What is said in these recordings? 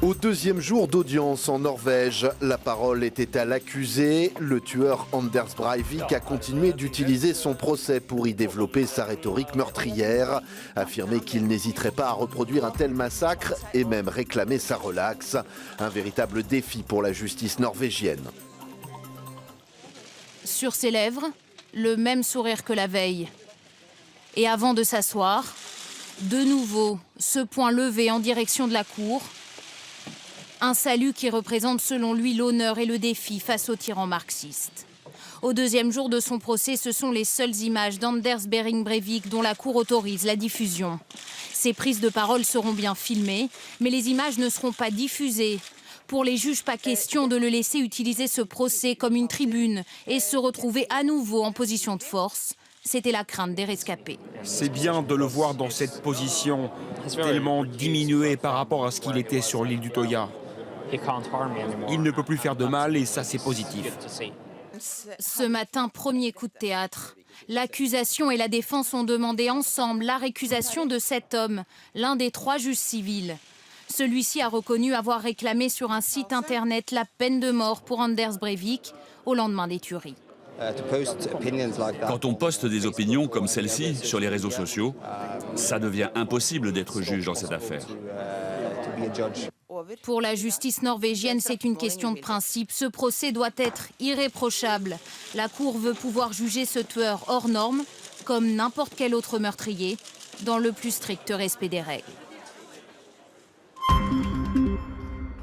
Au deuxième jour d'audience en Norvège, la parole était à l'accusé. Le tueur Anders Breivik a continué d'utiliser son procès pour y développer sa rhétorique meurtrière, affirmer qu'il n'hésiterait pas à reproduire un tel massacre et même réclamer sa relaxe. Un véritable défi pour la justice norvégienne. Sur ses lèvres, le même sourire que la veille. Et avant de s'asseoir, de nouveau, ce poing levé en direction de la cour. Un salut qui représente selon lui l'honneur et le défi face aux tyrans marxistes. Au deuxième jour de son procès, ce sont les seules images d'Anders Behring Breivik dont la cour autorise la diffusion. Ces prises de parole seront bien filmées, mais les images ne seront pas diffusées. Pour les juges, pas question de le laisser utiliser ce procès comme une tribune et se retrouver à nouveau en position de force. C'était la crainte des rescapés. C'est bien de le voir dans cette position, tellement diminué par rapport à ce qu'il était sur l'île du Toya. Il ne peut plus faire de mal et ça, c'est positif. Ce matin, premier coup de théâtre. L'accusation et la défense ont demandé ensemble la récusation de cet homme, l'un des 3 juges civils. Celui-ci a reconnu avoir réclamé sur un site internet la peine de mort pour Anders Breivik au lendemain des tueries. Quand on poste des opinions comme celle-ci sur les réseaux sociaux, ça devient impossible d'être juge dans cette affaire. Pour la justice norvégienne, c'est une question de principe. Ce procès doit être irréprochable. La Cour veut pouvoir juger ce tueur hors norme, comme n'importe quel autre meurtrier, dans le plus strict respect des règles.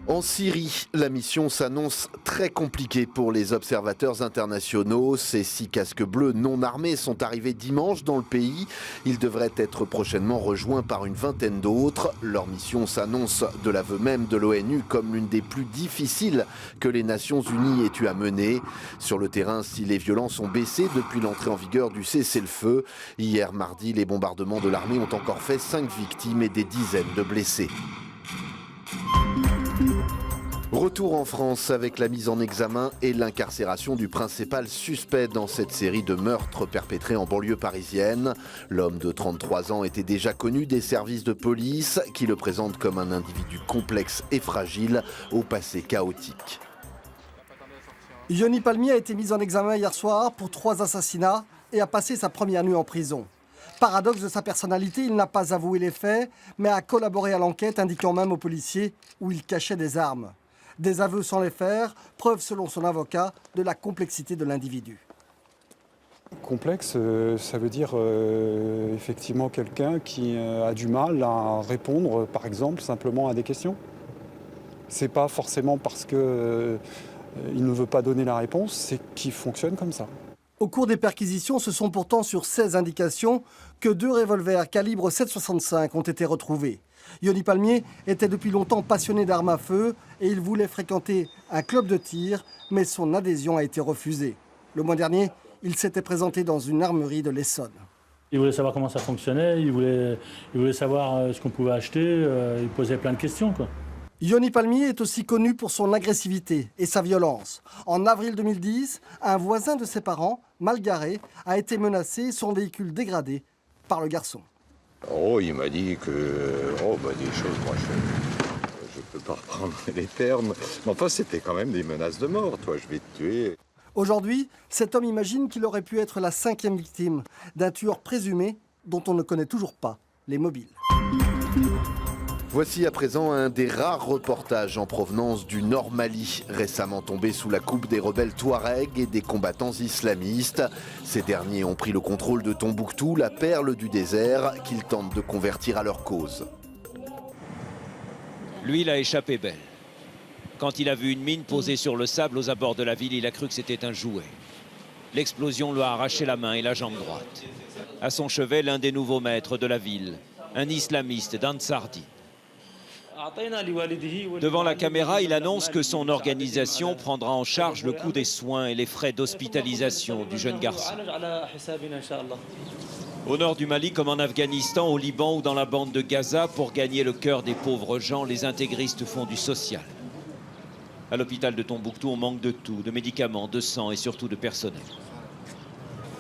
En Syrie, la mission s'annonce très compliquée pour les observateurs internationaux. Ces 6 casques bleus non armés sont arrivés dimanche dans le pays. Ils devraient être prochainement rejoints par une vingtaine d'autres. Leur mission s'annonce, de l'aveu même de l'ONU, comme l'une des plus difficiles que les Nations Unies aient eu à mener. Sur le terrain, si les violences ont baissé depuis l'entrée en vigueur du cessez-le-feu, hier mardi, les bombardements de l'armée ont encore fait 5 victimes et des dizaines de blessés. Retour en France avec la mise en examen et l'incarcération du principal suspect dans cette série de meurtres perpétrés en banlieue parisienne. L'homme de 33 ans était déjà connu des services de police qui le présentent comme un individu complexe et fragile au passé chaotique. Yoni Palmier a été mis en examen hier soir pour 3 assassinats et a passé sa première nuit en prison. Paradoxe de sa personnalité, il n'a pas avoué les faits, mais a collaboré à l'enquête, indiquant même aux policiers où il cachait des armes. Des aveux sans les faire, preuve selon son avocat de la complexité de l'individu. Complexe, ça veut dire effectivement quelqu'un qui a du mal à répondre, par exemple, simplement à des questions. C'est pas forcément parce qu'il ne veut pas donner la réponse, c'est qu'il fonctionne comme ça. Au cours des perquisitions, ce sont pourtant sur 16 indications que 2 revolvers calibre 7,65 ont été retrouvés. Yoni Palmier était depuis longtemps passionné d'armes à feu et il voulait fréquenter un club de tir, mais son adhésion a été refusée. Le mois dernier, il s'était présenté dans une armerie de l'Essonne. Il voulait savoir comment ça fonctionnait, il voulait savoir ce qu'on pouvait acheter, il posait plein de questions, quoi. Yoni Palmier est aussi connu pour son agressivité et sa violence. En avril 2010, un voisin de ses parents, mal garé, a été menacé, son véhicule dégradé par le garçon. Oh, il m'a dit que... des choses, moi, je peux pas reprendre les termes. Mais enfin, c'était quand même des menaces de mort. Toi, je vais te tuer. Aujourd'hui, cet homme imagine qu'il aurait pu être la 5e victime d'un tueur présumé dont on ne connaît toujours pas les mobiles. Voici à présent un des rares reportages en provenance du Nord Mali, récemment tombé sous la coupe des rebelles Touaregs et des combattants islamistes. Ces derniers ont pris le contrôle de Tombouctou, la perle du désert, qu'ils tentent de convertir à leur cause. Lui, il a échappé belle. Quand il a vu une mine posée sur le sable aux abords de la ville, il a cru que c'était un jouet. L'explosion lui a arraché la main et la jambe droite. À son chevet, l'un des nouveaux maîtres de la ville, un islamiste d'Ansardi. Devant la caméra, il annonce que son organisation prendra en charge le coût des soins et les frais d'hospitalisation du jeune garçon. Au nord du Mali, comme en Afghanistan, au Liban ou dans la bande de Gaza, pour gagner le cœur des pauvres gens, les intégristes font du social. À l'hôpital de Tombouctou, on manque de tout, de médicaments, de sang et surtout de personnel.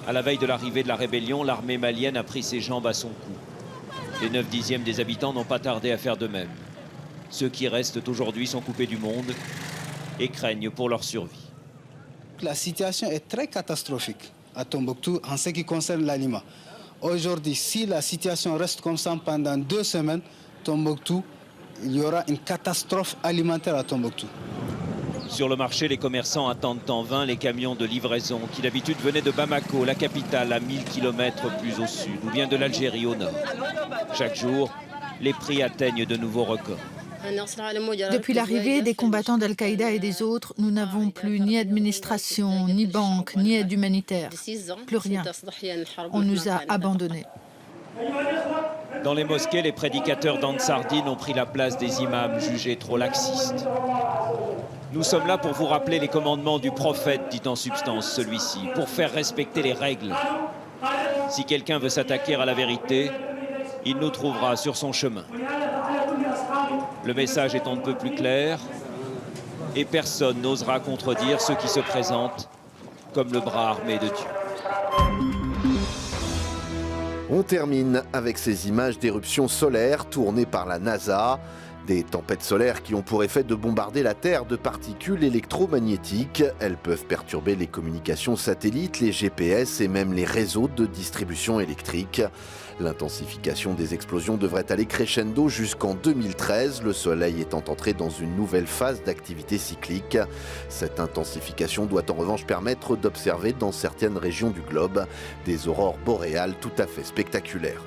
À la veille de l'arrivée de la rébellion, l'armée malienne a pris ses jambes à son cou. Les 9/10 des habitants n'ont pas tardé à faire de même. Ceux qui restent aujourd'hui sont coupés du monde et craignent pour leur survie. La situation est très catastrophique à Tombouctou en ce qui concerne l'aliment. Aujourd'hui, si la situation reste comme ça pendant 2 semaines, Tombouctou, il y aura une catastrophe alimentaire à Tombouctou. Sur le marché, les commerçants attendent en vain les camions de livraison qui d'habitude venaient de Bamako, la capitale à 1000 km plus au sud, ou bien de l'Algérie au nord. Chaque jour, les prix atteignent de nouveaux records. Depuis l'arrivée des combattants d'Al-Qaïda et des autres, nous n'avons plus ni administration, ni banque, ni aide humanitaire. Plus rien. On nous a abandonnés. Dans les mosquées, les prédicateurs d'Ansardine ont pris la place des imams jugés trop laxistes. Nous sommes là pour vous rappeler les commandements du prophète, dit en substance celui-ci, pour faire respecter les règles. Si quelqu'un veut s'attaquer à la vérité, il nous trouvera sur son chemin. Le message est on ne peut plus clair et personne n'osera contredire ceux qui se présentent comme le bras armé de Dieu. On termine avec ces images d'éruptions solaires tournées par la NASA. Des tempêtes solaires qui ont pour effet de bombarder la Terre de particules électromagnétiques. Elles peuvent perturber les communications satellites, les GPS et même les réseaux de distribution électrique. L'intensification des explosions devrait aller crescendo jusqu'en 2013, le Soleil étant entré dans une nouvelle phase d'activité cyclique. Cette intensification doit en revanche permettre d'observer dans certaines régions du globe des aurores boréales tout à fait spectaculaires.